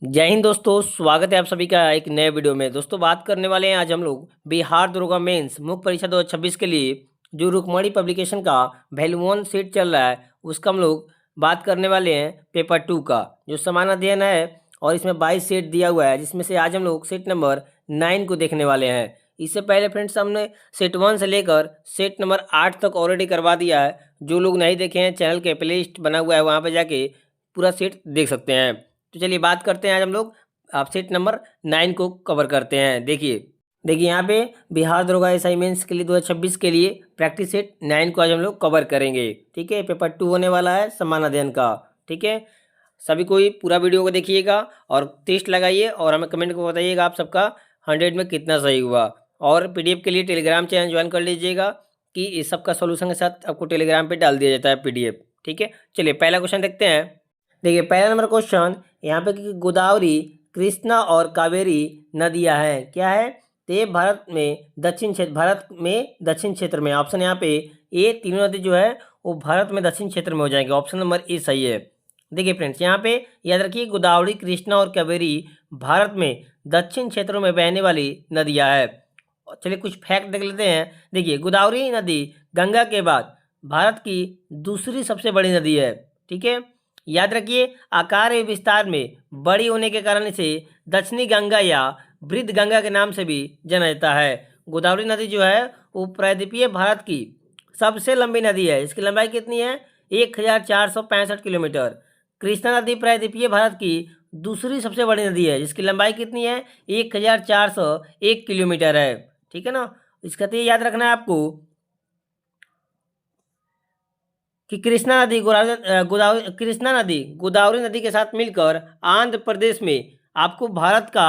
जय हिंद दोस्तों, स्वागत है आप सभी का एक नए वीडियो में। दोस्तों बात करने वाले हैं आज हम लोग बिहार दरोगा मेंस मुख्य परीक्षा 2026 के लिए जो रुक्मणी पब्लिकेशन का वैल्यू 1 सेट चल रहा है उसका हम लोग बात करने वाले हैं पेपर 2 का जो समान अध्ययन है। और इसमें 22 सेट दिया हुआ है जिसमें से आज हम लोग सेट नंबर 9 को देखने वाले हैं। इससे पहले फ्रेंड्स हमने सेट 1 से लेकर सेट नंबर 8 तक ऑलरेडी करवा दिया है। जो लोग नहीं देखे हैं चैनल के प्ले लिस्ट बना हुआ है वहाँ पर जाके पूरा सेट देख सकते हैं। तो चलिए बात करते हैं आज हम लोग आप सेट नंबर 9 को कवर करते हैं। देखिए यहाँ पे बिहार दरोगा एसआई मेंस के लिए 2026 के लिए प्रैक्टिस सेट 9 को आज हम लोग कवर करेंगे। ठीक है, पेपर 2 होने वाला है समान अध्ययन का। ठीक है, सभी कोई पूरा वीडियो को देखिएगा और टेस्ट लगाइए और हमें कमेंट को बताइएगा आप सबका 100 में कितना सही हुआ। और पीडीएफ के लिए टेलीग्राम चैनल ज्वाइन कर लीजिएगा कि इस सब का सोल्यूशन के साथ आपको टेलीग्राम पे डाल दिया जाता है पीडीएफ। ठीक है, चलिए पहला क्वेश्चन देखते हैं। देखिए पहला नंबर क्वेश्चन यहाँ पे कि गोदावरी, कृष्णा और कावेरी नदियाँ हैं, क्या है? तो ये भारत में दक्षिण क्षेत्र में ऑप्शन यहाँ पे ये तीनों नदी जो है वो भारत में दक्षिण क्षेत्र में हो जाएंगे। ऑप्शन नंबर ए सही है। देखिए फ्रेंड्स यहाँ पे याद रखिए गोदावरी, कृष्णा और कावेरी भारत में दक्षिण क्षेत्रों में बहने वाली नदियाँ है। चलिए कुछ फैक्ट देख लेते हैं। देखिए गोदावरी नदी गंगा के बाद भारत की दूसरी सबसे बड़ी नदी है। ठीक है, याद रखिए आकार एवं विस्तार में बड़ी होने के कारण इसे दक्षिणी गंगा या वृद्ध गंगा के नाम से भी जाना जाता है। गोदावरी नदी जो है वो प्रायद्वीपीय भारत की सबसे लंबी नदी है। इसकी लंबाई कितनी है? 1465 किलोमीटर। कृष्णा नदी प्रायद्वीपीय भारत की दूसरी सबसे बड़ी नदी है जिसकी लंबाई कितनी है? 1401 किलोमीटर है। ठीक है ना, इसका तो याद रखना है आपको कि कृष्णा नदी गोदावरी नदी के साथ मिलकर आंध्र प्रदेश में आपको भारत का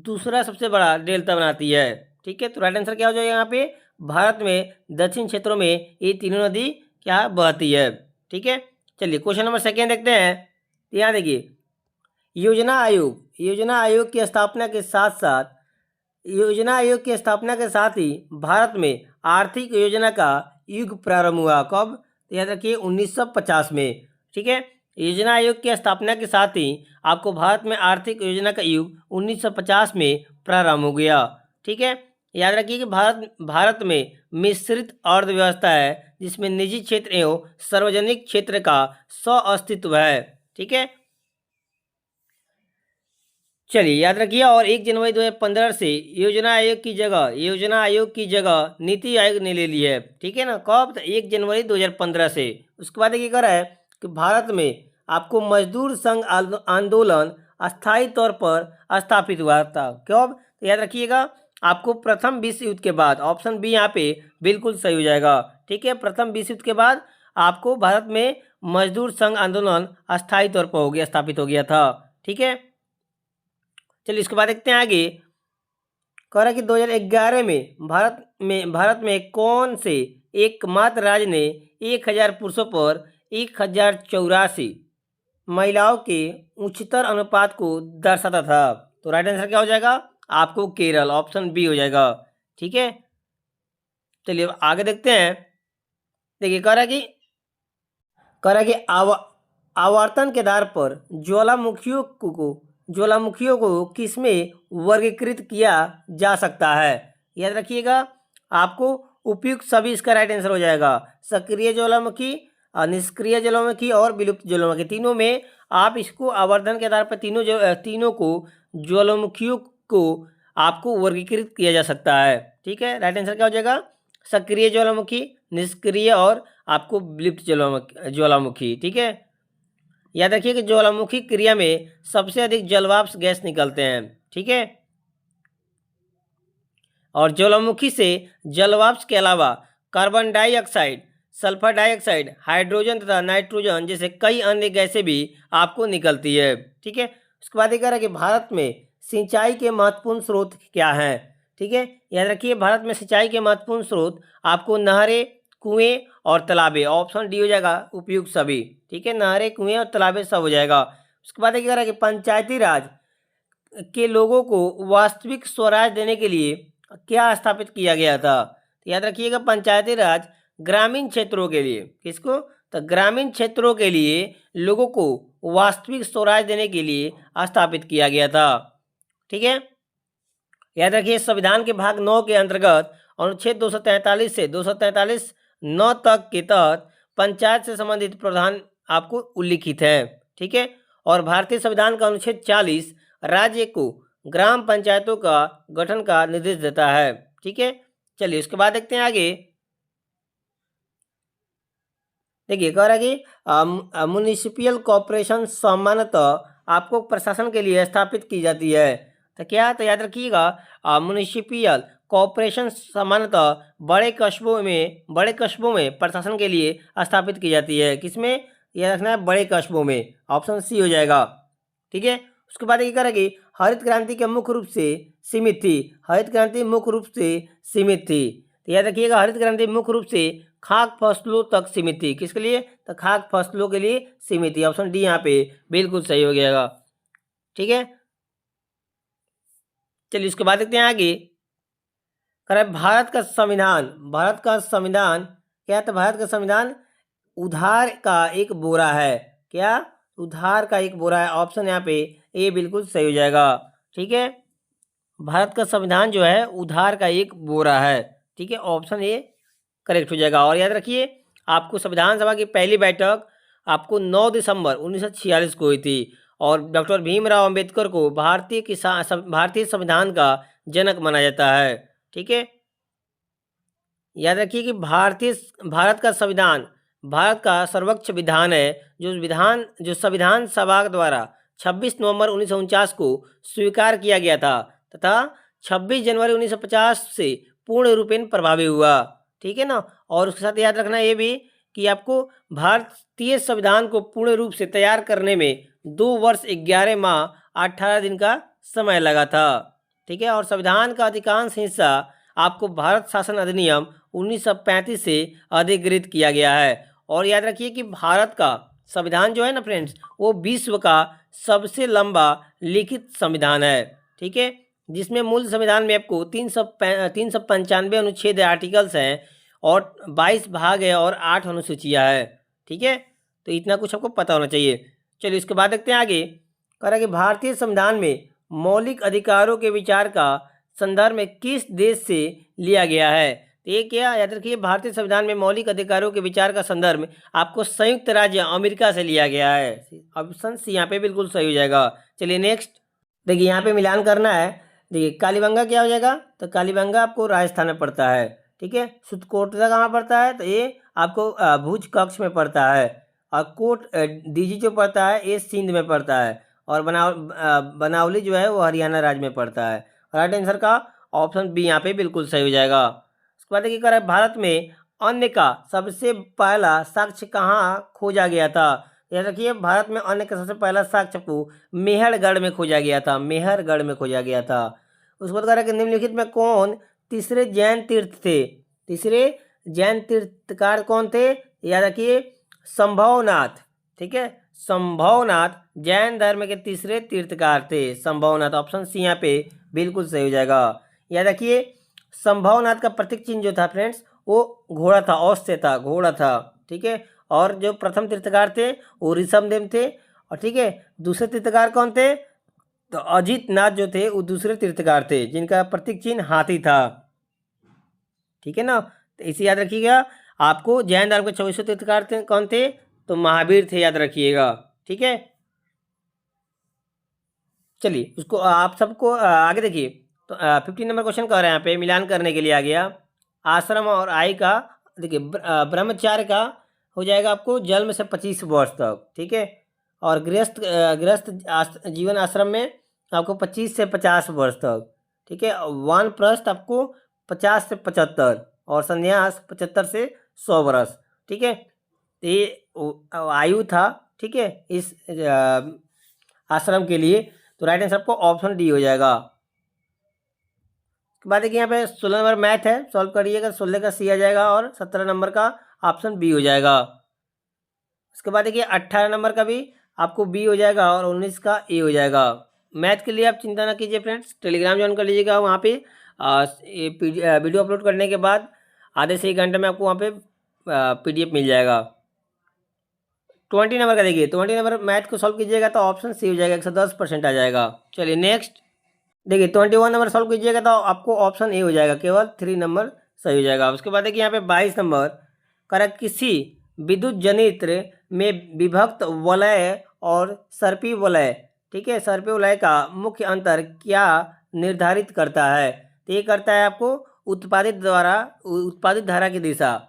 दूसरा सबसे बड़ा डेल्टा बनाती है। ठीक है, तो राइट आंसर क्या हो जाएगा यहाँ पे? भारत में दक्षिण क्षेत्रों में ये तीनों नदी क्या बहती है। ठीक है, चलिए क्वेश्चन नंबर सेकेंड देखते हैं। यहाँ देखिए योजना आयोग की स्थापना के स्थापना के साथ ही भारत में आर्थिक योजना का युग प्रारंभ हुआ। कब? तो याद रखिए 1950 में। ठीक है, योजना आयोग की स्थापना के साथ ही आपको भारत में आर्थिक योजना का युग 1950 में प्रारंभ हो गया। ठीक है, याद रखिए कि भारत में मिश्रित अर्थव्यवस्था है जिसमें निजी क्षेत्र एवं सार्वजनिक क्षेत्र का अस्तित्व है। ठीक है, चलिए याद रखिए और 1 जनवरी 2015 से योजना आयोग की जगह नीति आयोग ने ले ली है। ठीक है ना, कब? तो 1 जनवरी 2015 से। उसके बाद ये कह रहा है कि भारत में आपको मजदूर संघ आंदोलन अस्थायी तौर पर स्थापित हुआ था। कब? तो याद रखिएगा आपको प्रथम विश्व युद्ध के बाद। ऑप्शन बी यहाँ पे बिल्कुल सही हो जाएगा। ठीक है, प्रथम विश्व युद्ध के बाद आपको भारत में मजदूर संघ आंदोलन अस्थायी तौर पर स्थापित हो गया था। ठीक है, चलिए इसके बाद देखते हैं आगे। कह रहा है कि 2011 में भारत में कौन से एकमात्र राज्य ने 1000 पुरुषों पर 1084 महिलाओं के उच्चतर अनुपात को दर्शाता था? तो राइट आंसर क्या हो जाएगा? आपको केरल, ऑप्शन बी हो जाएगा। ठीक है, चलिए आगे देखते हैं। देखिए कह रहा है कि आवर्तन के आधार पर ज्वालामुखियों को किसमें वर्गीकृत किया जा सकता है? याद रखिएगा आपको उपयुक्त सभी इसका राइट आंसर हो जाएगा। सक्रिय ज्वालामुखी, निष्क्रिय ज्वालामुखी और विलुप्त ज्वालामुखी, तीनों में आप इसको आवर्धन के आधार पर तीनों को ज्वालामुखियों को आपको वर्गीकृत किया जा सकता है। ठीक है, राइट आंसर क्या हो जाएगा? सक्रिय ज्वालामुखी, निष्क्रिय और आपको विलुप्त ज्वालामुखी। ठीक है, याद रखिए कि ज्वालामुखी क्रिया में सबसे अधिक जलवाष्प गैस निकलते हैं। ठीक है, और ज्वालामुखी से जलवाष्प के अलावा carbon dioxide, sulphur dioxide, hydrogen तथा नाइट्रोजन जैसे कई अन्य गैसें भी आपको निकलती है। ठीक है, उसके बाद ये कह रहा है कि भारत में सिंचाई के महत्वपूर्ण स्रोत क्या हैं? ठीक है, याद रखिए भारत में सिंचाई के महत्वपूर्ण स्रोत आपको नहरें, कुएं और तालाबे, ऑप्शन डी हो जाएगा उपयुक्त सभी। ठीक है, नहरें, कुएं और तालाबे सब हो जाएगा। उसके बाद ये कह रहा है कि पंचायती राज के लोगों को वास्तविक स्वराज देने के लिए क्या स्थापित किया गया था? तो याद रखिएगा पंचायती राज ग्रामीण क्षेत्रों के लिए, किसको? तो ग्रामीण क्षेत्रों के लिए लोगों को वास्तविक स्वराज देने के लिए स्थापित किया गया था। ठीक है, याद रखिए संविधान के भाग 9 के अंतर्गत अनुच्छेद 243 से 243 9 तक के तहत पंचायत से संबंधित प्रावधान आपको उल्लिखित है। ठीक है, और भारतीय संविधान का अनुच्छेद 40 राज्य को ग्राम पंचायतों का गठन का निर्देश देता है। ठीक है, चलिए उसके बाद देखते हैं आगे। देखिए कह रहा है कि म्युनिसिपल कॉर्पोरेशन सामान्यतः आपको प्रशासन के लिए स्थापित की जाती है। तो क्या, तो याद रखिएगा म्युनिसिपल कॉर्पोरेशन सामान्यतः बड़े कस्बों में प्रशासन के लिए स्थापित की जाती है। किसमें, यह रखना है बड़े कस्बों में, ऑप्शन सी हो जाएगा। ठीक है, उसके बाद ये कह रहा है कि हरित क्रांति के मुख्य रूप से सीमित थी। हरित क्रांति मुख्य रूप से सीमित थी, तो याद रखिएगा हरित क्रांति मुख्य रूप से खाद्य फसलों तक सीमित थी। किसके लिए, तो खाद्य फसलों के लिए सीमित थी। ऑप्शन डी यहाँ पे बिल्कुल सही हो गया। ठीक है, चलिए उसके बाद देखते हैं आगे। कह रहा है भारत का संविधान क्या, तो भारत का संविधान उधार का एक बोरा है। क्या, उधार का एक बोरा है। ऑप्शन यहाँ पे ए बिल्कुल सही हो जाएगा। ठीक है, भारत का संविधान जो है उधार का एक बोरा है। ठीक है, ऑप्शन ए करेक्ट हो जाएगा। और याद रखिए आपको संविधान सभा की पहली बैठक आपको 9 दिसंबर 1946 को हुई थी और डॉक्टर भीमराव अंबेडकर को भारतीय संविधान का जनक माना जाता है। ठीक है, याद रखिए कि भारत का संविधान भारत का सर्वोच्च विधान है, जो संविधान सभा द्वारा 26 नवंबर 1949 को स्वीकार किया गया था तथा 26 जनवरी 1950 से पूर्ण रूपेण प्रभावी हुआ। ठीक है ना, और उसके साथ याद रखना ये भी कि आपको भारतीय संविधान को पूर्ण रूप से तैयार करने में 2 वर्ष 11 माह 18 दिन का समय लगा था। ठीक है, और संविधान का अधिकांश हिस्सा आपको भारत शासन अधिनियम 1935 से अधिकृत किया गया है। और याद रखिए कि भारत का संविधान जो है ना फ्रेंड्स, वो विश्व का सबसे लंबा लिखित संविधान है। ठीक है, जिसमें मूल संविधान में आपको 395 अनुच्छेद आर्टिकल्स हैं और 22 भाग है और 8 अनुसूचियाँ है। ठीक है, तो इतना कुछ आपको पता होना चाहिए। चलिए इसके बाद देखते हैं आगे। कह रहा है कि भारतीय संविधान में मौलिक अधिकारों के विचार का संदर्भ में किस देश से लिया गया है। तो ये क्या, याद रखिए भारतीय संविधान में मौलिक अधिकारों के विचार का संदर्भ आपको संयुक्त राज्य अमेरिका से लिया गया है। ऑप्शन सी यहाँ पे बिल्कुल सही हो जाएगा। चलिए नेक्स्ट देखिए, यहाँ पे मिलान करना है। देखिए कालीबंगा क्या हो जाएगा, तो कालीबंगा आपको राजस्थान में पड़ता है। ठीक है, सुतकोटरा कहाँ पड़ता है, तो ये आपको भुज कक्ष में पड़ता है। और कोट डीजी जो पड़ता है ये सिंध में पड़ता है। और बनावली जो है वो हरियाणा राज्य में पड़ता है। राइट आंसर का ऑप्शन बी यहाँ पे बिल्कुल सही हो जाएगा। उसके बाद देखिए, कह भारत में अन्न का सबसे पहला साक्ष्य कहाँ खोजा गया था। याद रखिए भारत में अन्न का सबसे पहला साक्ष्य को मेहरगढ़ में खोजा गया था। मेहरगढ़ में खोजा गया था। उसके बाद कह रहा है कि निम्नलिखित में कौन तीसरे जैन तीर्थ थे। तीसरे जैन तीर्थकार कौन थे, याद रखिए संभवनाथ। ठीक है, संभवनाथ जैन धर्म के तीसरे तीर्थकार थे। संभवनाथ, ऑप्शन सी यहाँ पे बिल्कुल सही हो जाएगा। याद रखिए संभवनाथ का प्रतीक चिन्ह जो था फ्रेंड्स वो घोड़ा था, औस से था, घोड़ा था। ठीक है, और जो प्रथम तीर्थकार थे वो ऋषभदेव थे। और ठीक है, दूसरे तीर्थकार कौन थे, तो अजित नाथ जो थे वो दूसरे तीर्थकार थे जिनका प्रतीक चिन्ह हाथी था। ठीक है ना, तो इसे याद रखिएगा। आपको जैन धर्म के 24 तीर्थकार थे कौन थे, तो महावीर थे, याद रखिएगा। ठीक है, चलिए उसको आप सबको आगे देखिए। तो 15 नंबर क्वेश्चन कह रहे हैं यहाँ पे मिलान करने के लिए आ गया। आश्रम और आय का देखिए ब्रह्मचार्य का हो जाएगा आपको जन्म से 25 वर्ष तक। ठीक है, और गृहस्थ जीवन आश्रम में आपको 25 से 50 वर्ष तक। ठीक है, वानप्रस्थ आपको 50 से 75 और संन्यास 75 से 100 वर्ष। ठीक है, ये आयु था। ठीक है, इस आश्रम के लिए। तो राइट आंसर आपको ऑप्शन डी हो जाएगा। उसके बाद देखिए यहाँ पे 16 नंबर मैथ है, सॉल्व करिएगा। 16 का सी आ जाएगा और 17 नंबर का ऑप्शन बी हो जाएगा। उसके बाद देखिए 18 नंबर का भी आपको बी हो जाएगा और 19 का ए हो जाएगा। मैथ के लिए आप चिंता ना कीजिए फ्रेंड्स, टेलीग्राम ज्वाइन कर लीजिएगा। वहाँ पे वीडियो अपलोड करने के बाद आधे से 1 घंटे में आपको वहाँ पे PDF मिल जाएगा। 20 नंबर का देखिए, 20 नंबर मैथ को सॉल्व कीजिएगा तो ऑप्शन सी हो जाएगा, 110% आ जाएगा। चलिए नेक्स्ट देखिए, 21 नंबर सॉल्व कीजिएगा तो आपको ऑप्शन ए हो जाएगा, केवल 3 नंबर सही हो जाएगा। उसके बाद देखिए यहाँ पे 22 नंबर करा, किसी विद्युत जनित्र में विभक्त वलय और सर्पी वलय, ठीक है, सर्पी वलय का मुख्य अंतर क्या निर्धारित करता है? तो ये करता है आपको उत्पादित धारा की दिशा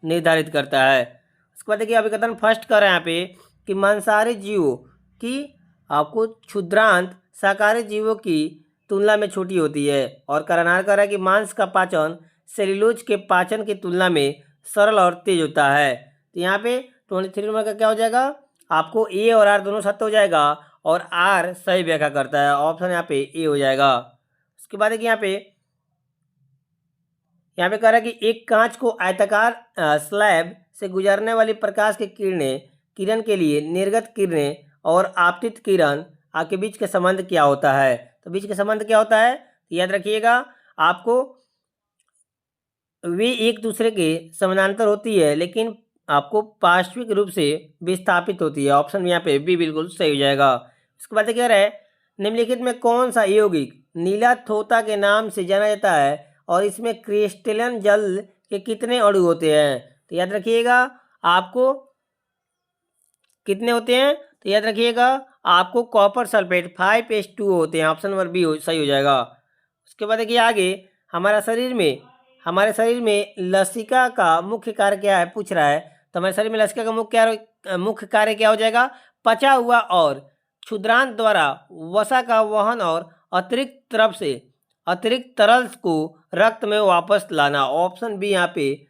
निर्धारित करता है। उसके बाद देखिए अभी कथन फर्स्ट कर रहे हैं यहाँ पे कि मांसाहारी जीवों की आपको क्षुद्रांत शाकाहारी जीवों की तुलना में छोटी होती है, और करनार कर रहा है कि मांस का पाचन सेल्यूलोज के पाचन की तुलना में सरल और तेज होता है। तो यहाँ पे 23 नंबर का क्या हो जाएगा, आपको ए और आर दोनों सत्य हो जाएगा, और आर सही व्याख्या करता है, ऑप्शन यहाँ पे ए हो जाएगा। उसके बाद देखिए यहाँ पे कह रहा है कि एक कांच को आयताकार स्लैब से गुजरने वाली प्रकाश की किरण के लिए निर्गत किरणें और आपतित किरण आपके बीच के संबंध क्या होता है? तो बीच के संबंध क्या होता है, याद रखिएगा आपको, वे एक दूसरे के समानांतर होती है लेकिन आपको पार्श्विक रूप से विस्थापित होती है। ऑप्शन यहाँ पे बी बिल्कुल सही हो जाएगा। उसके बाद क्या है, निम्नलिखित में कौन सा यौगिक नीला थोता के नाम से जाना जाता है और इसमें क्रिस्टलन जल के कितने अणु होते हैं? तो याद रखिएगा आपको कितने होते हैं, तो याद रखिएगा आपको कॉपर सल्फेट 5H2O होते हैं, ऑप्शन नंबर बी सही हो जाएगा। उसके बाद देखिए आगे हमारे शरीर में लसिका का मुख्य कार्य क्या है, पूछ रहा है। तो हमारे शरीर में लसिका का मुख्य कार्य क्या हो जाएगा, पचा हुआ और क्षुद्रांत द्वारा वसा का वहन और अतिरिक्त तरल को रक्त में वापस लाना। ऑप्शन बी यहाँ पे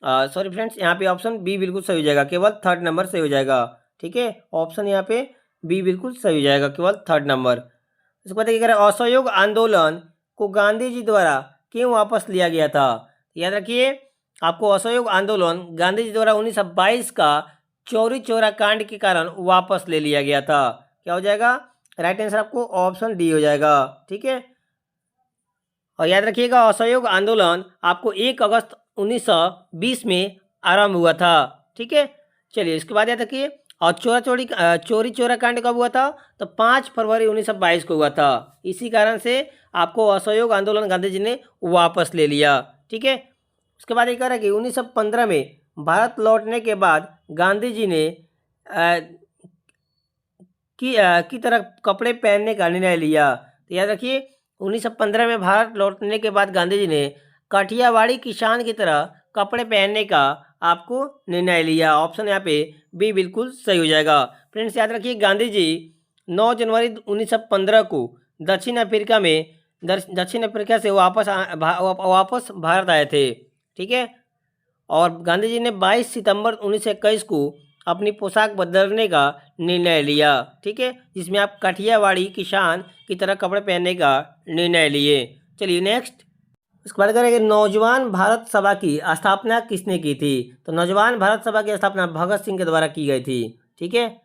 सॉरी फ्रेंड्स, यहाँ पे ऑप्शन बी बिल्कुल सही हो जाएगा, केवल 3rd नंबर सही हो जाएगा। ठीक है, ऑप्शन यहाँ पे बी बिल्कुल सही हो जाएगा, केवल 3rd नंबर। इसके बाद क्या करें, असहयोग आंदोलन को गांधी जी द्वारा क्यों वापस लिया गया था? याद रखिए आपको असहयोग आंदोलन गांधी जी द्वारा 1922 का चौरी चौरा कांड के कारण वापस ले लिया गया था। क्या हो जाएगा, राइट आंसर आपको ऑप्शन डी हो जाएगा। ठीक है, और याद रखिएगा असहयोग आंदोलन आपको 1 अगस्त 1920 में आरंभ हुआ था। ठीक है, चलिए इसके बाद याद रखिए, और चोरी चोरा कांड कब हुआ था? तो 5 फरवरी 1922 को हुआ था। इसी कारण से आपको असहयोग आंदोलन गांधी जी ने वापस ले लिया। ठीक है, उसके बाद ये कह रहा है कि 1915 में भारत लौटने के बाद गांधी जी ने की तरह कपड़े पहनने का निर्णय लिया। तो याद रखिए 1915 में भारत लौटने के बाद गांधी जी ने काठियावाड़ी किसान की तरह कपड़े पहनने का आपको निर्णय लिया। ऑप्शन यहाँ पे बी बिल्कुल सही हो जाएगा। फ्रेंड्स याद रखिए गांधी जी 9 जनवरी 1915 को दक्षिण अफ्रीका से वापस भारत आए थे। ठीक है, और गांधी जी ने 22 सितंबर 1921 को अपनी पोशाक बदलने का निर्णय लिया। ठीक है, जिसमें आप काठियावाड़ी किसान की तरह कपड़े पहनने का निर्णय लिए। चलिए नेक्स्ट, इसके बाद करेंगे नौजवान भारत सभा की स्थापना किसने की थी? तो नौजवान भारत सभा की स्थापना भगत सिंह के द्वारा की गई थी। ठीक है,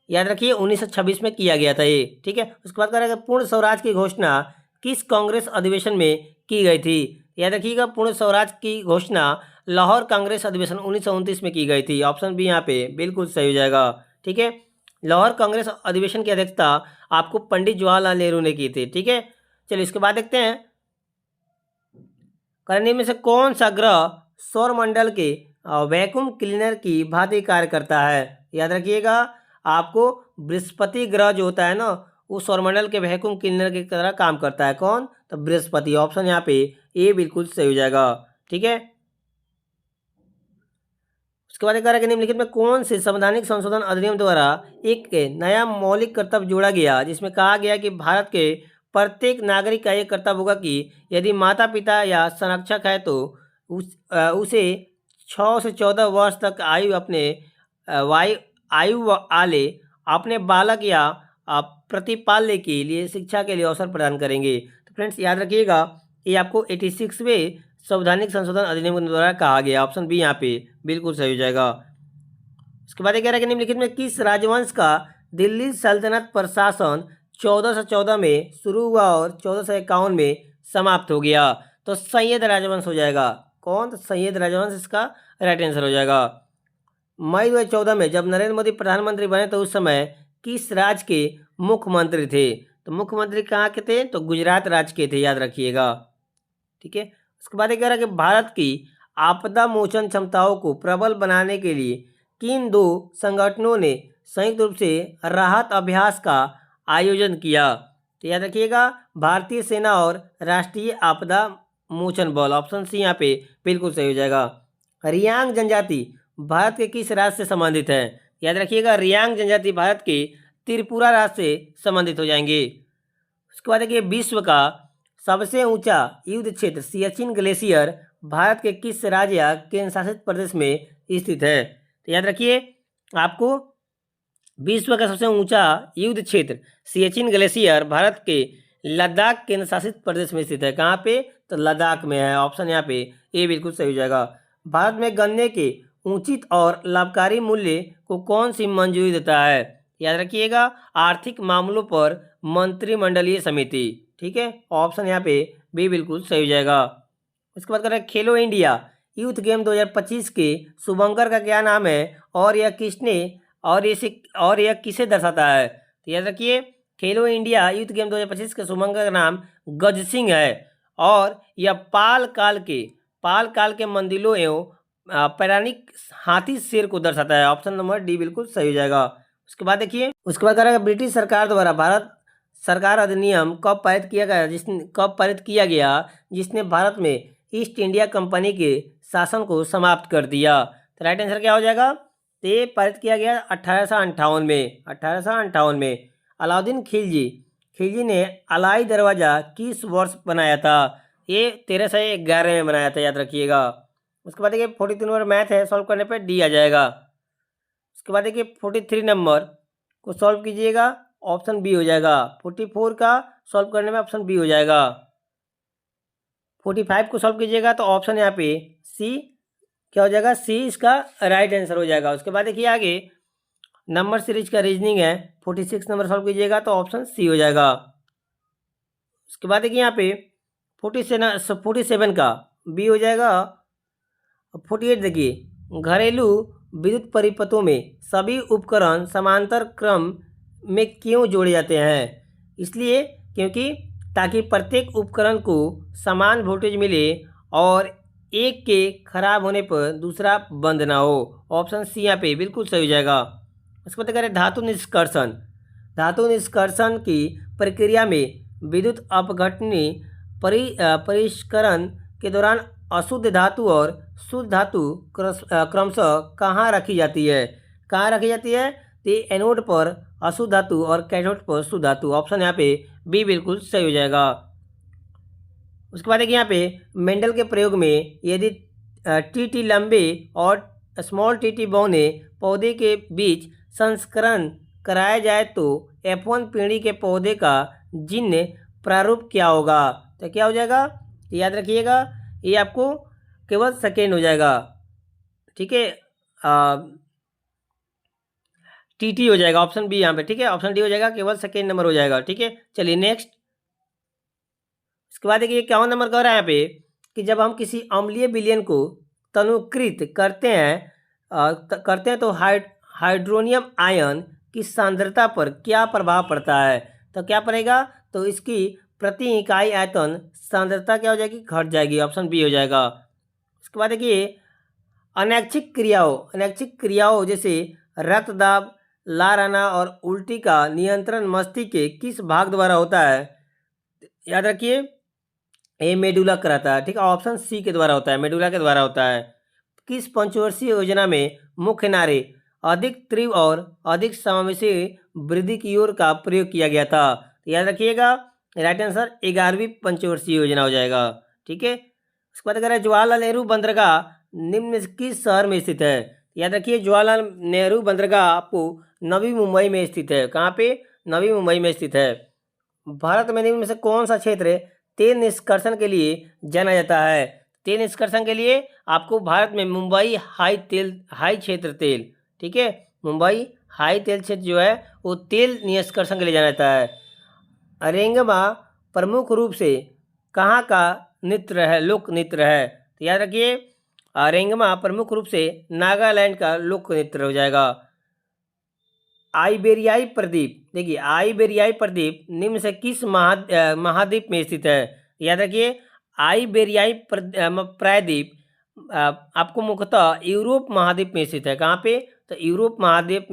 याद रखिए 1926 में किया गया था ये। ठीक है, उसके बाद करेंगे पूर्ण स्वराज की घोषणा किस कांग्रेस अधिवेशन में की गई थी? याद रखिएगा पूर्ण स्वराज की घोषणा लाहौर कांग्रेस अधिवेशन 1929 में की गई थी। ऑप्शन बी यहाँ पे बिल्कुल सही हो जाएगा। ठीक है, लाहौर कांग्रेस अधिवेशन की अध्यक्षता आपको पंडित जवाहरलाल नेहरू ने की थी। ठीक है, चलिए इसके बाद देखते हैं, करने में से कौन सा ग्रह सौरमंडल के वैक्यूम क्लीनर की भांति कार्य करता है? याद रखिएगा आपको बृहस्पति ग्रह जो होता है ना, वो सौरमंडल के वैक्यूम क्लीनर की तरह काम करता है। कौन? तो बृहस्पति। ऑप्शन यहाँ पे ए बिल्कुल सही हो जाएगा। ठीक है, उसके बाद कह रहा है कि निम्नलिखित में कौन से संवैधानिक संशोधन अधिनियम द्वारा एक नया मौलिक कर्तव्य जोड़ा गया, जिसमें कहा गया कि भारत के प्रत्येक नागरिक का ये कर्तव्य होगा कि यदि माता पिता या संरक्षक है तो उसे 6 से 14 वर्ष तक आयु वाले अपने बालक या प्रतिपाल्य के लिए शिक्षा के लिए अवसर प्रदान करेंगे। तो फ्रेंड्स याद रखिएगा ये आपको 86वें संवैधानिक संशोधन अधिनियम द्वारा कहा गया। ऑप्शन बी यहाँ पे बिल्कुल सही हो जाएगा। उसके बाद ये कह रहा है कि निम्नलिखित में किस राजवंश का दिल्ली सल्तनत प्रशासन 1414 में शुरू हुआ और 1451 में समाप्त हो गया? तो सैयद राजवंश हो जाएगा। कौन? तो सैयद राजवंश इसका राइट आंसर हो जाएगा। मई 2014 में जब नरेंद्र मोदी प्रधानमंत्री बने तो उस समय किस राज्य के मुख्यमंत्री थे? तो मुख्यमंत्री कहाँ के थे? तो गुजरात राज्य के थे, याद रखिएगा। ठीक है। उसके बाद ये कह रहा है कि भारत की आपदा मोचन क्षमताओं को प्रबल बनाने के लिए किन दो संगठनों ने संयुक्त रूप से राहत अभ्यास का आयोजन किया? तो याद रखिएगा, भारतीय सेना और राष्ट्रीय आपदा मोचन बल। ऑप्शन सी यहाँ पे बिल्कुल सही हो जाएगा। रियांग जनजाति भारत के किस राज्य से संबंधित है? याद रखिएगा, रियांग जनजाति भारत के त्रिपुरा राज्य से संबंधित हो जाएंगे। उसके बाद देखिए, विश्व का सबसे ऊंचा युद्ध क्षेत्र सियाचिन ग्लेशियर भारत के किस राज्य या केंद्र शासित प्रदेश में स्थित है? तो याद रखिए, आपको विश्व का सबसे ऊंचा युद्ध क्षेत्र सियाचिन ग्लेशियर भारत के लद्दाख केंद्र शासित प्रदेश में स्थित है। कहाँ पे? तो लद्दाख में है। ऑप्शन यहाँ पे ए बिल्कुल सही हो जाएगा। भारत में गन्ने के उचित और लाभकारी मूल्य को कौन सी मंजूरी देता है? याद रखिएगा, आर्थिक मामलों पर मंत्रिमंडलीय समिति। ठीक है, ऑप्शन यहाँ पे बी बिल्कुल सही हो जाएगा। उसके बाद कर रहे हैं खेलो इंडिया यूथ गेम 2025 के शुभंकर का क्या नाम है और यह किसे दर्शाता है? तो याद रखिए, खेलो इंडिया यूथ गेम 2025 के शुभंकर का नाम गज सिंह है और यह पाल काल के मंदिरों एवं पौराणिक हाथी शेर को दर्शाता है। ऑप्शन नंबर डी बिल्कुल सही हो जाएगा। उसके बाद देखिए, उसके बाद करेगा ब्रिटिश सरकार द्वारा भारत सरकार अधिनियम कब पारित किया गया जिसने भारत में ईस्ट इंडिया कंपनी के शासन को समाप्त कर दिया? तो राइट आंसर क्या हो जाएगा? तो ये पारित किया गया 1858 में। अलाउद्दीन खिलजी ने अलाई दरवाज़ा किस वर्ष बनाया था? ये 1311 में बनाया था, याद रखिएगा। उसके बाद देखिए 43 नंबर मैथ है, सॉल्व करने पर डी आ जाएगा। उसके बाद देखिए 43 नंबर को सॉल्व कीजिएगा, ऑप्शन बी हो जाएगा। 44 का सॉल्व करने में ऑप्शन बी हो जाएगा। 45 को सॉल्व कीजिएगा तो ऑप्शन यहाँ पे सी क्या हो जाएगा? सी इसका राइट आंसर हो जाएगा। उसके बाद देखिए आगे नंबर सीरीज का रीजनिंग है, 46 नंबर सॉल्व कीजिएगा तो ऑप्शन सी हो जाएगा। उसके बाद देखिए यहाँ पे 47 का बी हो जाएगा। 48 देखिए, घरेलू विद्युत परिपथों में सभी उपकरण समांतर क्रम में क्यों जोड़े जाते हैं? इसलिए क्योंकि ताकि प्रत्येक उपकरण को समान वोल्टेज मिले और एक के खराब होने पर दूसरा बंद ना हो। ऑप्शन सी यहाँ पे बिल्कुल सही हो जाएगा। उसके बाद करें धातु निष्कर्षण की प्रक्रिया में विद्युत अपघटनी परिष्करण के दौरान अशुद्ध धातु और शुद्ध धातु क्रमशः कहाँ रखी जाती है? तो एनोड पर अशुद्ध धातु और कैथोड पर शुद्ध धातु। ऑप्शन यहाँ पे बी बिल्कुल सही हो जाएगा। उसके बाद देखिए यहाँ पे मेंडल के प्रयोग में यदि टीटी लंबे और स्मॉल टीटी बौने पौधे के बीच संस्करण कराया जाए तो F1 पीढ़ी के पौधे का जिन प्रारूप क्या होगा? तो क्या हो जाएगा? तो याद रखिएगा, ये आपको केवल सेकेंड हो जाएगा। ठीक है, टीटी हो जाएगा, ऑप्शन बी यहाँ पे। ठीक है, ऑप्शन डी हो जाएगा, केवल सेकेंड नंबर हो जाएगा। ठीक है, चलिए नेक्स्ट। इसके बाद देखिए 51 नंबर कह रहा है यहाँ पे कि जब हम किसी अम्लीय विलयन को तनुकृत करते हैं तो हाइड्रोनियम आयन की सांद्रता पर क्या प्रभाव पड़ता है? तो क्या पड़ेगा? तो इसकी प्रति इकाई आयतन सांद्रता क्या हो जाएगी? घट जाएगी। ऑप्शन बी हो जाएगा। उसके बाद देखिए अनैच्छिक क्रियाओं जैसे रक्तदाब, लार आना और उल्टी का नियंत्रण मस्तिष्क के किस भाग द्वारा होता है? याद रखिए, ये मेडुला कराता है। ठीक है, ऑप्शन सी के द्वारा होता है, मेडुला के द्वारा होता है। किस पंचवर्षीय योजना में मुख्य नारे अधिक तीव्र और अधिक समावेशी वृद्धि की ओर का प्रयोग किया गया था? याद रखिएगा, राइट आंसर 11वीं पंचवर्षीय योजना हो जाएगा। ठीक है, उसके बाद अगर जवाहरलाल नेहरू बंदरगाह निम्न में किस शहर में स्थित है? याद रखिए, जवाहरलाल नेहरू बंदरगाह आपको नवी मुंबई में स्थित है। कहाँ पे? नवी मुंबई में स्थित है। भारत में निम्न में से कौन सा क्षेत्र तेल निष्कर्षण के लिए जाना जाता है? तेल निष्कर्षण के लिए आपको भारत में मुंबई हाई क्षेत्र तेल, ठीक है, मुंबई हाई तेल क्षेत्र जो है वो तेल निष्कर्षण के लिए जाना जाता है। अरेंगमा प्रमुख रूप से कहाँ का नृत्य है, लोक नृत्य है? तो याद रखिए, रेंगमा प्रमुख रूप से नागालैंड का लोक नृत्य हो जाएगा। आइबेरियाई प्रद्वीप, देखिए आइबेरियाई प्रद्वीप निम्न से किस महाद्वीप में स्थित है? याद रखिए आइबेरियाई प्रायद्वीप आपको मुख्यतः यूरोप महाद्वीप में स्थित है। कहाँ पे? तो यूरोप महाद्वीप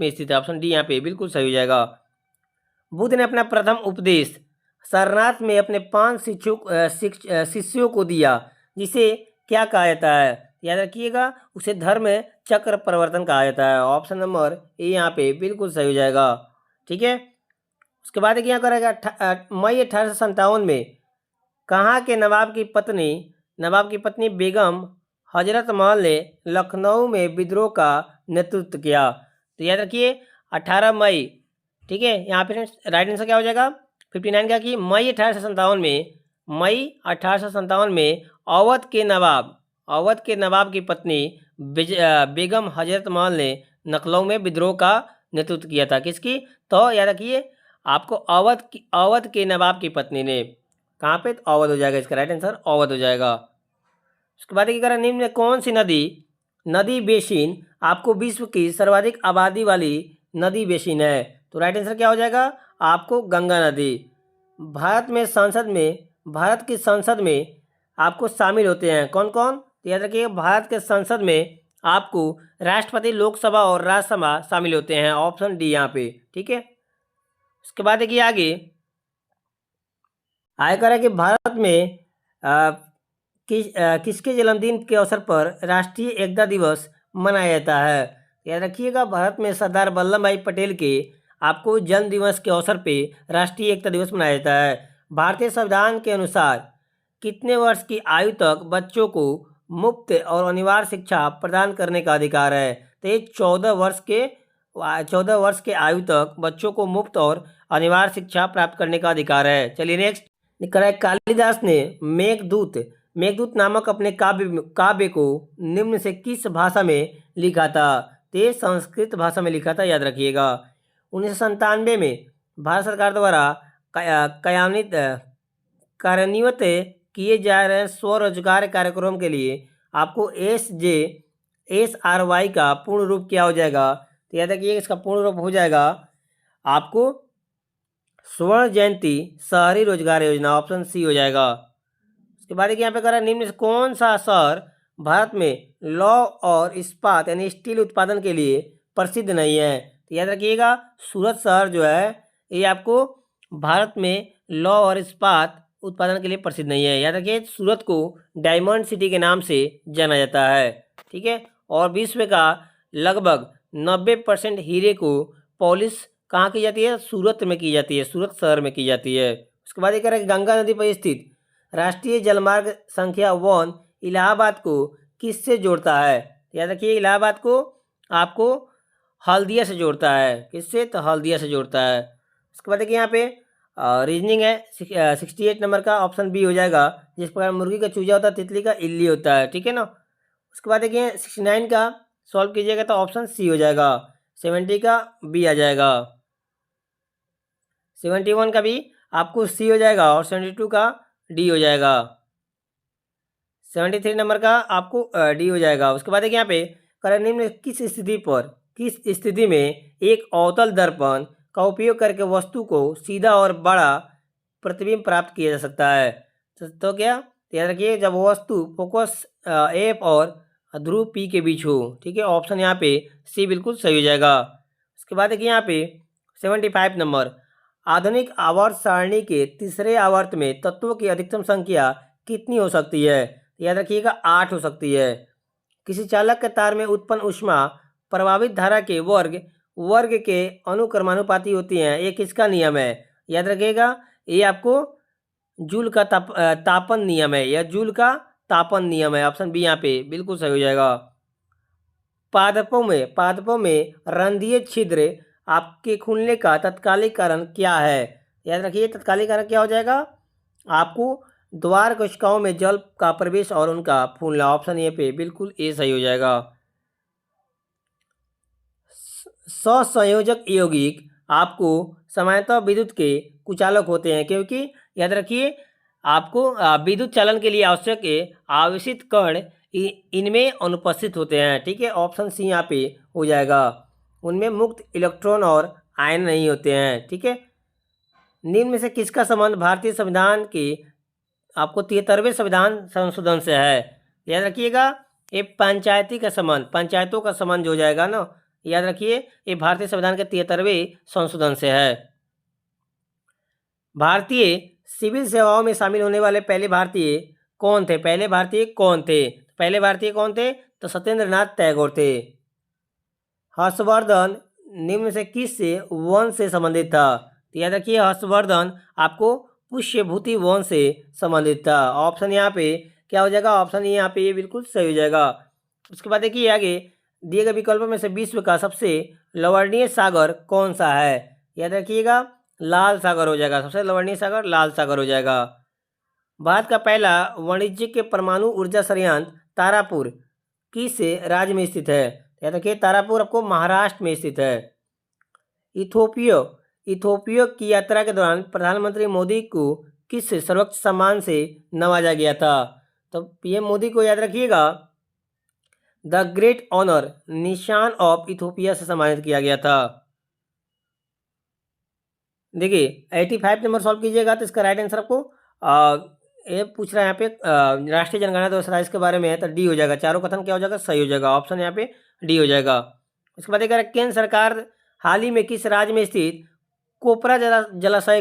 में स्थित है। ऑप्शन डी यहाँ पे बिल्कुल सही हो जाएगा। बुद्ध ने अपना प्रथम उपदेश सारनाथ में अपने 5 शिष्यों को दिया, जिसे क्या कहा जाता है? याद रखिएगा उसे धर्म चक्र प्रवर्तन कहा जाता है। ऑप्शन नंबर ए यहाँ पे बिल्कुल सही हो जाएगा। ठीक है, उसके बाद क्या करेगा? मई 1857 में कहाँ के नवाब की पत्नी बेगम हजरत महल ने लखनऊ में विद्रोह का नेतृत्व किया। तो याद रखिए 18 मई। ठीक है, यहाँ पे राइट आंसर क्या हो जाएगा? 59 का कि मई 1857 में अवध के नवाब की पत्नी बेगम हजरत महल ने लखनऊ में विद्रोह का नेतृत्व किया था। किसकी? तो याद रखिए आपको अवध के नवाब की पत्नी ने। कहाँ पे? तो अवध हो जाएगा इसका राइट आंसर, अवध हो जाएगा। उसके बाद क्या करें? निम्न में कौन सी नदी बेसिन आपको विश्व की सर्वाधिक आबादी वाली नदी बेसिन है? तो राइट आंसर क्या हो जाएगा? आपको गंगा नदी। भारत की संसद में आपको शामिल होते हैं कौन कौन? तो याद रखिए भारत के संसद में आपको राष्ट्रपति, लोकसभा और राज्यसभा शामिल होते हैं। ऑप्शन डी यहाँ पे। ठीक है, उसके बाद देखिए आगे आयकर है कि भारत में किसके जन्मदिन के अवसर पर राष्ट्रीय एकता दिवस मनाया जाता है? याद रखिएगा भारत में सरदार वल्लभ भाई पटेल के आपको जन्म दिवस के अवसर पे राष्ट्रीय एकता दिवस मनाया जाता है। भारतीय संविधान के अनुसार कितने वर्ष की आयु तक बच्चों को मुफ्त और अनिवार्य शिक्षा प्रदान करने का अधिकार है? तो ये 14 वर्ष के आयु तक बच्चों को मुफ्त और अनिवार्य शिक्षा प्राप्त करने का अधिकार है। चलिए नेक्स्ट, कालिदास ने मेघदूत नामक अपने काव्य को निम्न से किस भाषा में लिखा था? ते संस्कृत भाषा में लिखा था। याद रखिएगा 1997 में भारत सरकार द्वारा कार्यान्वित किए जा रहे स्वरोजगार कार्यक्रम के लिए आपको SRY का पूर्ण रूप क्या हो जाएगा? तो याद रखिए इसका पूर्ण रूप हो जाएगा आपको स्वर्ण जयंती शहरी रोजगार योजना। ऑप्शन सी हो जाएगा। उसके बाद यहाँ पे करा निम्न से कौन सा शहर भारत में लौह और इस्पात यानी स्टील उत्पादन के लिए प्रसिद्ध नहीं है? तो याद रखिएगा सूरत शहर जो है ये आपको भारत में लौह और इस्पात उत्पादन के लिए प्रसिद्ध नहीं है। याद रखिए सूरत को डायमंड सिटी के नाम से जाना जाता है। ठीक है, और विश्व का लगभग 90% हीरे को पॉलिश कहाँ की जाती है? सूरत में की जाती है, सूरत शहर में की जाती है। उसके बाद एक गंगा नदी पर स्थित राष्ट्रीय जलमार्ग संख्या 1 इलाहाबाद को किससे जोड़ता है? याद रखिए इलाहाबाद को आपको हल्दिया से जोड़ता है। किससे? तो हल्दिया से जोड़ता है। उसके बाद देखिए यहाँ पे रीजनिंग है 68 नंबर का, ऑप्शन बी हो जाएगा। जिस प्रकार मुर्गी का चूजा होता है तितली का इल्ली होता है। ठीक है ना। उसके बाद देखिए 69 का सॉल्व कीजिएगा तो ऑप्शन सी हो जाएगा। 70 का बी आ जाएगा, 71 का भी आपको सी हो जाएगा और 72 का डी हो जाएगा, 73 नंबर का आपको डी हो जाएगा। उसके बाद देखिए यहाँ पे करें निम्न किस स्थिति में एक अवतल दर्पण का उपयोग करके वस्तु को सीधा और बड़ा प्रतिबिंब प्राप्त किया जा सकता है? तो क्या याद रखिए जब वस्तु फोकस एफ और ध्रुव पी के बीच हो। ठीक है, ऑप्शन यहाँ पे सी बिल्कुल सही हो जाएगा। उसके बाद देखिए यहाँ पे 75 नंबर, आधुनिक आवर्त सारणी के तीसरे आवर्त में तत्वों की अधिकतम संख्या कितनी हो सकती है? याद रखिएगा 8 हो सकती है। किसी चालक के तार में उत्पन्न ऊष्मा प्रभावित धारा के वर्ग के अनुक्रमानुपाती होती हैं। ये किसका नियम है? याद रखिएगा ये आपको जूल का तापन नियम है, या जूल का तापन नियम है। ऑप्शन बी यहाँ पे बिल्कुल सही हो जाएगा। पादपों में रंध्रीय छिद्र आपके खुलने का तत्कालिक कारण क्या है? याद रखिए तत्कालिक कारण क्या हो जाएगा? आपको द्वार कोशिकाओं में जल का प्रवेश और उनका फूलना। ऑप्शन ए पे बिल्कुल ए सही हो जाएगा। ससंयोजक यौगिक आपको सामान्यतः विद्युत के कुचालक होते हैं, क्योंकि याद रखिए आपको विद्युत चालन के लिए आवश्यक आवेशित कण इनमें अनुपस्थित होते हैं। ठीक है, ऑप्शन सी यहाँ पे हो जाएगा। उनमें मुक्त इलेक्ट्रॉन और आयन नहीं होते हैं। ठीक है, निम्न में से किसका संबंध भारतीय संविधान के आपको 73वें संविधान संशोधन से है? याद रखिएगा, ये पंचायती का संबंध, पंचायतों का संबंध जो हो जाएगा ना, याद रखिए, ये भारतीय संविधान के 73वें संशोधन से है। भारतीय सिविल सेवाओं में शामिल होने वाले पहले भारतीय कौन थे? पहले भारतीय कौन थे? पहले भारतीय कौन थे? तो सत्येंद्र नाथ टैगोर थे। हर्षवर्धन निम्न में से किस वंश से संबंधित था? तो याद रखिए, हर्षवर्धन आपको पुष्यभूति वंश से संबंधित था। ऑप्शन यहाँ पे क्या हो जाएगा? ऑप्शन यहाँ पे ये बिल्कुल सही हो जाएगा। उसके बाद देखिए आगे दिए गए विकल्पों में से विश्व का सबसे लवणीय सागर कौन सा है? याद रखिएगा, लाल सागर हो जाएगा। सबसे लवणीय सागर लाल सागर हो जाएगा। भारत का पहला वाणिज्यिक परमाणु ऊर्जा संयंत्र तारापुर किस राज्य में स्थित है? याद रखिए, तारापुर आपको महाराष्ट्र में स्थित है। इथोपिया की यात्रा के दौरान प्रधानमंत्री मोदी को किस सर्वोच्च सम्मान से नवाजा गया था? तो पीएम मोदी को याद रखिएगा, द ग्रेट ऑनर निशान ऑफ इथोपिया से सम्मानित किया गया था। देखिए 85 नंबर सॉल्व कीजिएगा तो इसका राइट आंसर आपको ये पूछ रहा है यहाँ पे राष्ट्रीय जनगणना 2027 के बारे में है, तो डी हो जाएगा। चारों कथन क्या हो जाएगा? सही हो जाएगा। ऑप्शन यहाँ पे डी हो जाएगा। उसके बाद एक केंद्र सरकार हाल ही में किस राज्य में स्थित कोपरा जलाशय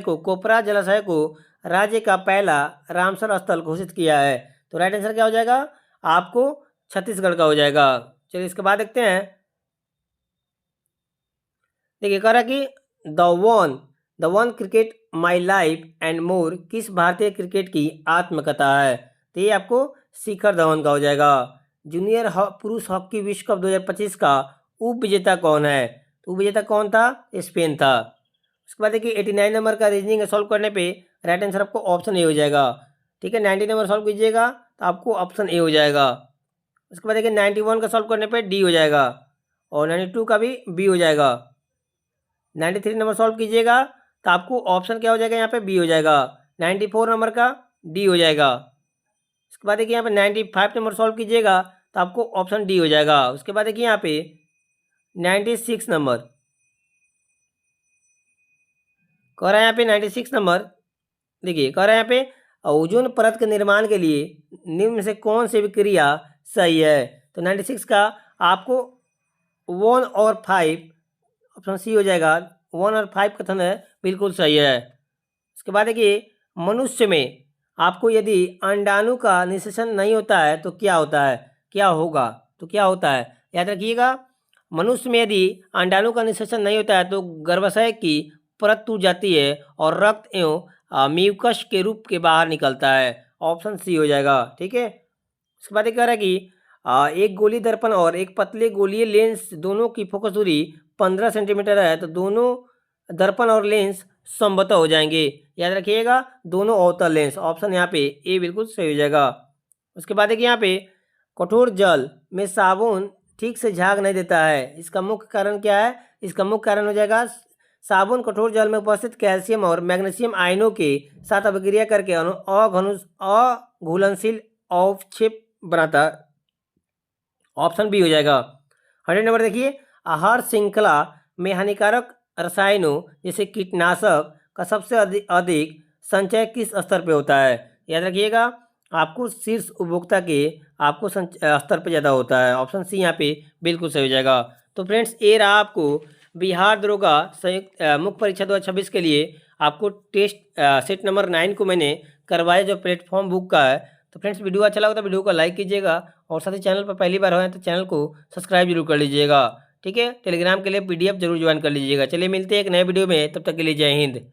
को राज्य का पहला रामसर स्थल घोषित किया है? तो राइट आंसर क्या हो जाएगा? आपको छत्तीसगढ़ का हो जाएगा। चलिए इसके बाद देखते हैं। देखिए कह रहा कि the one cricket my life and more किस भारतीय क्रिकेट की आत्मकथा है? तो ये आपको शिखर धवन का हो जाएगा। जूनियर पुरुष हॉकी विश्व कप 2025 का उप विजेता कौन है? तो उप विजेता कौन था? स्पेन था। उसके बाद देखिए 89 नंबर का रीजनिंग सॉल्व करने पे राइट आंसर आपको ऑप्शन ए हो जाएगा। ठीक है, 90 नंबर सॉल्व कीजिएगा तो आपको ऑप्शन ए हो जाएगा। उसके बाद देखिए 91 का सॉल्व करने पे डी हो जाएगा और 92 का भी बी हो जाएगा। 93 नंबर सॉल्व कीजिएगा तो आपको ऑप्शन क्या हो जाएगा? यहाँ पे बी हो जाएगा। 94 नंबर का डी हो जाएगा। उसके बाद देखिए यहाँ पे 95 नंबर सॉल्व कीजिएगा तो आपको ऑप्शन डी हो जाएगा। उसके बाद देखिए यहाँ पे 96 नंबर कह रहा है, यहाँ पे 96 नंबर देखिए कह रहा है यहाँ पे ओजोन परत के निर्माण के लिए निम्न में से कौन सी विक्रिया सही है? तो 96 का आपको 1 और 5 ऑप्शन सी हो जाएगा। 1 और 5 कथन है बिल्कुल सही है। उसके बाद देखिए मनुष्य में आपको यदि अंडाणु का निषेचन नहीं होता है तो क्या होता है? क्या होगा? तो क्या होता है? याद रखिएगा, मनुष्य में यदि अंडाणु का निषेचन नहीं होता है तो गर्भाशय की परत टूट जाती है और रक्त एवं म्यूकस के रूप के बाहर निकलता है। ऑप्शन सी हो जाएगा। ठीक है, उसके बाद ये कह रहा है कि एक गोली दर्पण और एक पतले गोलीय लेंस दोनों की फोकस दूरी 15 सेंटीमीटर है, तो दोनों दर्पण और लेंस समबत हो जाएंगे। याद रखिएगा, दोनों अवतल लेंस। ऑप्शन यहाँ पे ए बिल्कुल सही हो जाएगा। उसके बाद देखिए यहाँ पे कठोर जल में साबुन ठीक से झाग नहीं देता है, इसका मुख्य कारण क्या है? इसका मुख्य कारण हो जाएगा साबुन कठोर जल में उपस्थित कैल्शियम और मैग्नीशियम आयनों के साथ अभिक्रिया करके अघुलनशील अवक्षेप बनाता है। ऑप्शन बी हो जाएगा। 100 नंबर देखिए, आहार श्रृंखला में हानिकारक रसायनों जैसे कीटनाशक का सबसे अधिक संचय किस स्तर पे होता है? याद रखिएगा, आपको शीर्ष उपभोक्ता के आपको स्तर पे ज़्यादा होता है। ऑप्शन सी यहाँ पे बिल्कुल सही हो जाएगा। तो फ्रेंड्स ये रहा आपको बिहार दरोगा संयुक्त मुख्य परीक्षा 2026 के लिए आपको टेस्ट सेट नंबर 9 को मैंने करवाया जो प्लेटफॉर्म बुक का है। तो फ्रेंड्स वीडियो अच्छा लगा तो वीडियो को लाइक कीजिएगा और साथ ही चैनल पर पहली बार हो तो चैनल को सब्सक्राइब जरूर कर लीजिएगा। ठीक है, टेलीग्राम के लिए PDF जरूर ज्वाइन कर लीजिएगा। चलिए मिलते हैं एक नए वीडियो में, तब तक के लिए जय हिंद।